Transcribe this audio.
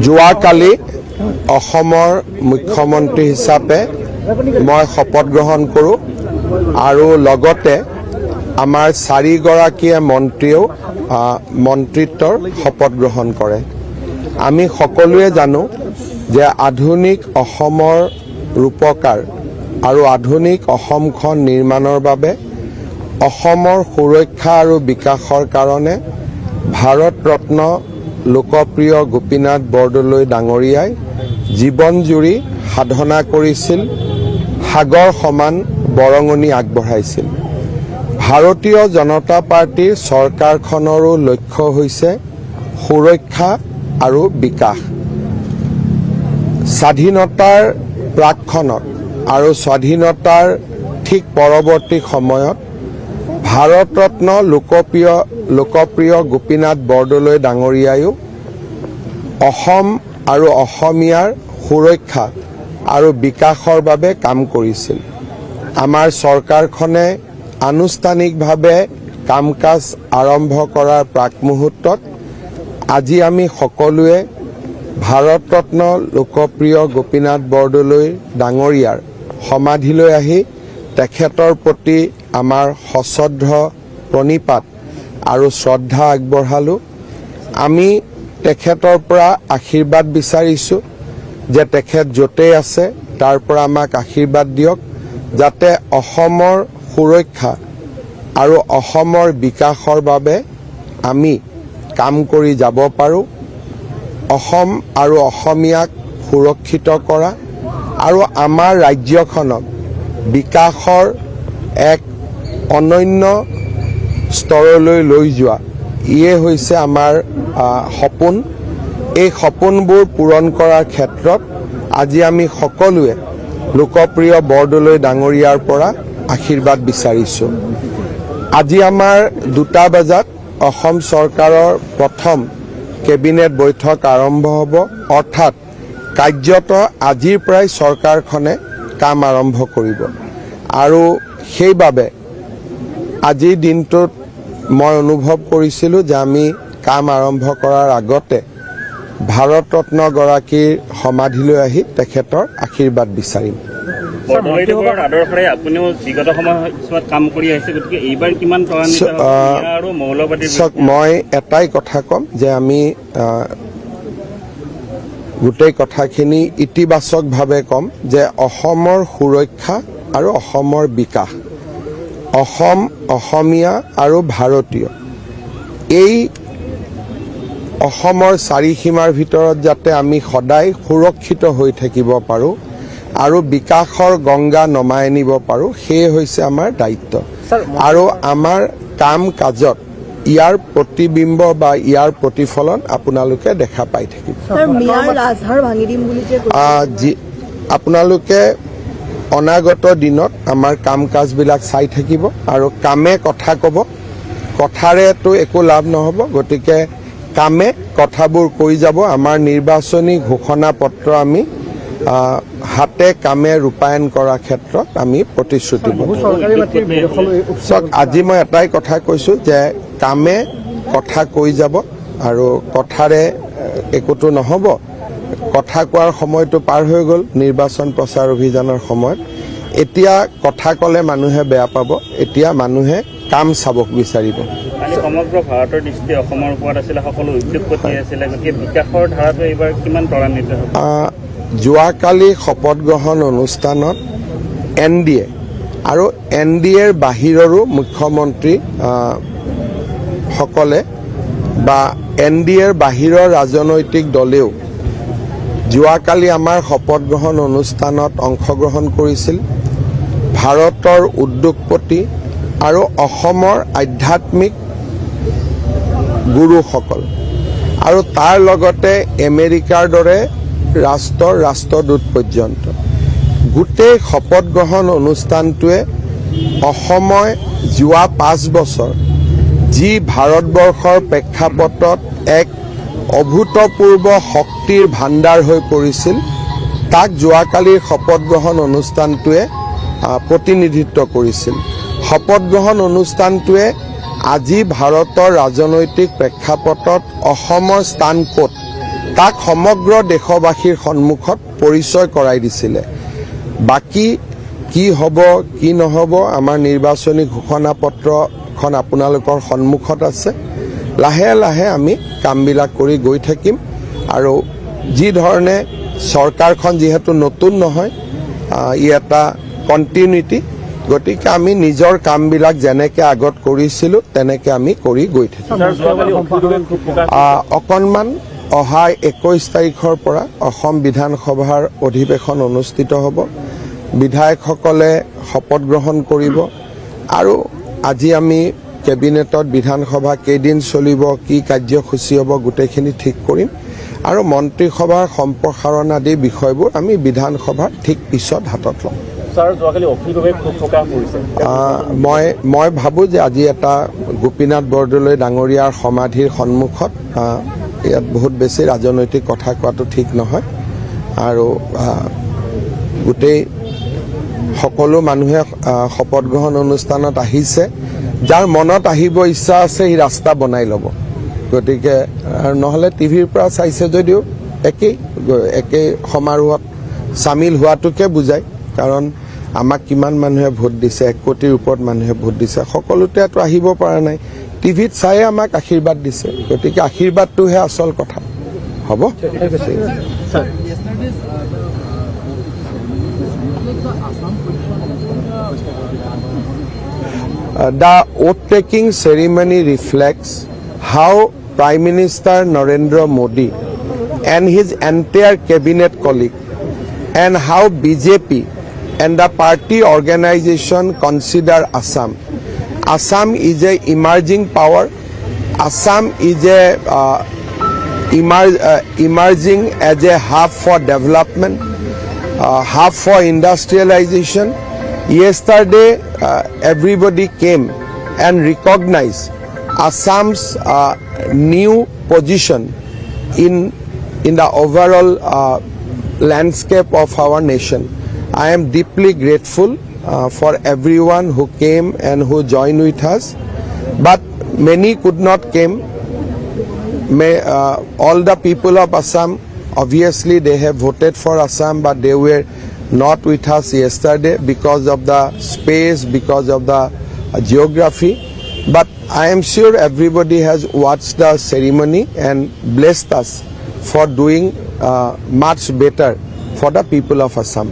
যোৱাকালি অসমৰ মুখ্যমন্ত্ৰী হিচাপে মই শপত গ্ৰহণ কৰোঁ আৰু লগতে আমাৰ 4 গৰাকীয়ে মন্ত্ৰীও মন্ত্ৰিত্বৰ শপত গ্ৰহণ কৰে। আমি সকলোৱে জানো যে আধুনিক অসমৰ ৰূপকাৰ আৰু আধুনিক অসমখন নিৰ্মাণৰ বাবে অসমৰ সুৰক্ষা আৰু বিকাশৰ কাৰণে ভাৰত ৰত্ন লোকপ্ৰিয় গোপীনাথ বৰদলৈ ডাঙৰীয়াই জীৱন জুৰি সাধনা কৰিছিল, সাগৰ সমান বৰঙণি আগবঢ়াইছিল। ভাৰতীয় জনতা পাৰ্টিৰ চৰকাৰখনৰো লক্ষ্য হৈছে সুৰক্ষা আৰু বিকাশ। স্বাধীনতাৰ প্ৰাকক্ষণত আৰু স্বাধীনতাৰ ঠিক পৰৱৰ্তী সময়ত ভাৰত ৰত্ন লোকপ্ৰিয় গোপীনাথ বৰদলৈ ডাঙৰীয়ায়ো অসম আৰু অসমীয়াৰ সুৰক্ষা আৰু বিকাশৰ বাবে কাম কৰিছিল। আমাৰ চৰকাৰখনে আনুষ্ঠানিকভাৱে কাম কাজ আৰম্ভ কৰাৰ প্ৰাক মুহূৰ্তত আজি আমি সকলোৱে ভাৰত ৰত্ন লোকপ্ৰিয় গোপীনাথ বৰদলৈ ডাঙৰীয়াৰ সমাধিলৈ আহি তেখেতৰ প্ৰতি আমাৰ সশ্ৰদ্ধ প্ৰণিপাত আৰু শ্ৰদ্ধা আগবঢ়ালোঁ। আমি তেখেতৰ পৰা আশীৰ্বাদ বিচাৰিছোঁ যে তেখেত য'তেই আছে তাৰ পৰা আমাক আশীৰ্বাদ দিয়ক, যাতে অসমৰ সুৰক্ষা আৰু অসমৰ বিকাশৰ বাবে আমি কাম কৰি যাব পাৰোঁ। অসম আৰু অসমীয়াক সুৰক্ষিত কৰা আৰু আমাৰ ৰাজ্যখনক বিকাশৰ এক অনন্য স্তৰলৈ লৈ যোৱা, ইয়ে হৈছে আমাৰ সপোন। এই সপোনবোৰ পূৰণ কৰাৰ ক্ষেত্ৰত আজি আমি সকলোৱে লোকপ্ৰিয় বৰদলৈ ডাঙৰীয়াৰ পৰা আশীৰ্বাদ বিচাৰিছোঁ। আজি আমাৰ 2টা বজাত অসম চৰকাৰৰ প্ৰথম কেবিনেট বৈঠক আৰম্ভ হ'ব, অৰ্থাৎ কাৰ্যত আজিৰ পৰাই চৰকাৰখনে কাম আৰম্ভ কৰিব। আৰু সেইবাবে আজিৰ দিনটোত মই অনুভৱ কৰিছিলোঁ যে আমি কাম আৰম্ভ কৰাৰ আগতে ভাৰত ৰত্ন গৰাকীৰ সমাধিলৈ আহি তেখেতৰ আশীৰ্বাদ বিচাৰিম। বৰদলৈদেৱৰ আদৰ্শৰে আপুনিও বিগত সময়ত কাম কৰি আহিছে, গতিকে এইবাৰ কিমান ত্বৰান্বিত আৰু মৌলবাদী? মই এটাই কথা ক'ম যে আমি গোটেই কথাখিনি ইতিবাচকভাৱে ক'ম যে অসমৰ সুৰক্ষা আৰু অসমৰ বিকাশ, অসম, অসমীয়া আৰু ভাৰতীয়, এই অসমৰ 4 সীমাৰ ভিতৰত যাতে আমি সদায় সুৰক্ষিত হৈ থাকিব পাৰোঁ আৰু বিকাশৰ গংগা নমাই আনিব পাৰোঁ, সেয়ে হৈছে আমাৰ দায়িত্ব। আৰু আমাৰ কাম কাজত ইয়াৰ প্ৰতিবিম্ব বা ইয়াৰ প্ৰতিফলন আপোনালোকে দেখা পাই থাকিব। আপোনালোকে অনাগত দিনত আমাৰ কাম কাজবিলাক চাই থাকিব আৰু কামে কথা ক'ব, কথাৰেতো একো লাভ নহ'ব, গতিকে কামে কথাবোৰ কৈ যাব। আমাৰ নিৰ্বাচনী ঘোষণা পত্ৰ আমি হাতে কামে ৰূপায়ণ কৰাৰ ক্ষেত্ৰত আমি প্ৰতিশ্ৰুতিবদ্ধ। চাওক, আজি মই এটাই কথা কৈছোঁ যে কামে কথা কৈ যাব আৰু কথাৰে একোটো নহ'ব। কথা কোৱাৰ সময়টো পাৰ হৈ গ'ল নিৰ্বাচন প্ৰচাৰ অভিযানৰ সময়ত। এতিয়া কথা ক'লে মানুহে বেয়া পাব, এতিয়া মানুহে কাম চাব বিচাৰিব। সমগ্ৰ ভাৰতৰ দৃষ্টি অসমৰ ওপৰত আছিলে, সকলো উদ্যোগপতি আছিলে, গতিকে বিকাশৰ ধাৰাটো এইবাৰ কিমান ত্বৰান্বিত হ'ব? যোৱাকালি শপত গ্ৰহণ অনুষ্ঠানত NDA আৰু NDAৰ বাহিৰৰো মুখ্যমন্ত্ৰী সকলে বা NDAৰ বাহিৰৰ ৰাজনৈতিক দলেও যোৱাকালি আমাৰ শপত গ্ৰহণ অনুষ্ঠানত অংশগ্ৰহণ কৰিছিল। ভাৰতৰ উদ্যোগপতি আৰু অসমৰ আধ্যাত্মিক গুৰুসকল আৰু তাৰ লগতে আমেৰিকাৰ দৰে ৰাষ্ট্ৰদূত পৰ্যন্ত গোটেই শপত গ্ৰহণ অনুষ্ঠানটোৱে অসমে যোৱা 5 বছৰ যি ভাৰতবৰ্ষৰ প্ৰেক্ষাপটত এক অভূতপূৰ্ব শক্তিৰ ভাণ্ডাৰ হৈ পৰিছিল, তাক যোৱাকালিৰ শপত গ্ৰহণ অনুষ্ঠানটোৱে প্ৰতিনিধিত্ব কৰিছিল। শপত গ্ৰহণ অনুষ্ঠানটোৱে আজি ভাৰতৰ ৰাজনৈতিক প্ৰেক্ষাপটত অসমৰ স্থান ক'ত তাক সমগ্ৰ দেশবাসীৰ সন্মুখত পৰিচয় কৰাই দিছিলে। বাকী কি হ'ব কি নহ'ব আমাৰ নিৰ্বাচনী ঘোষণাপত্ৰখন আপোনালোকৰ সন্মুখত আছে। লাহে লাহে আমি কামবিলাক কৰি গৈ থাকিম আৰু যি ধৰণে চৰকাৰখন যিহেতু নতুন নহয়, ই এটা কণ্টিনিউটি, গতিকে আমি নিজৰ কামবিলাক যেনেকৈ আগত কৰিছিলোঁ তেনেকৈ আমি কৰি গৈ থাকিম। অকণমান অহা 21 তাৰিখৰ পৰা অসম বিধানসভাৰ অধিৱেশন অনুষ্ঠিত হ'ব। বিধায়কসকলে শপত গ্ৰহণ কৰিব আৰু আজি আমি কেবিনেটত বিধানসভা কেইদিন চলিব, কি কাৰ্যসূচী হ'ব গোটেইখিনি ঠিক কৰিম আৰু মন্ত্ৰীসভাৰ সম্প্ৰসাৰণ আদি বিষয়বোৰ আমি বিধানসভাৰ ঠিক পিছত হাতত ল'ম। মই ভাবোঁ যে আজি এটা গোপীনাথ বৰদলৈ ডাঙৰীয়াৰ সমাধিৰ সন্মুখত ইয়াত বহুত বেছি ৰাজনৈতিক কথা কোৱাটো ঠিক নহয় আৰু গোটেই সকলো মানুহে শপত গ্ৰহণ অনুষ্ঠানত আহিছে। যাৰ মনত আহিব ইচ্ছা আছে সি ৰাস্তা বনাই ল'ব, গতিকে নহ'লে টিভিৰ পৰা চাইছে যদিও একেই সমাৰোহত চামিল হোৱাটোকে বুজায়। কাৰণ আমাক কিমান মানুহে ভোট দিছে, 1 কোটিৰ ওপৰত মানুহে ভোট দিছে, সকলোতেতো আহিব পৰা নাই। টিভিত চাই আমাক আশীৰ্বাদ দিছে, গতিকে আশীৰ্বাদটোহে আচল কথা। হ'ব। The oath-taking ceremony reflects how Prime Minister Narendra Modi and his entire cabinet colleague and how BJP and the party organization consider Assam. Assam is a emerging power. Assam is a emerging as a hub for development, hub for industrialization. Yesterday, everybody came and recognized Assam's new position in the overall landscape of our nation. I am deeply grateful for everyone who came and who joined with us, but many could not came. All the people of Assam, obviously they have voted for Assam, but they were not with us yesterday because of the space, because of the geography. But I am sure everybody has watched the ceremony and blessed us for doing much better for the people of Assam.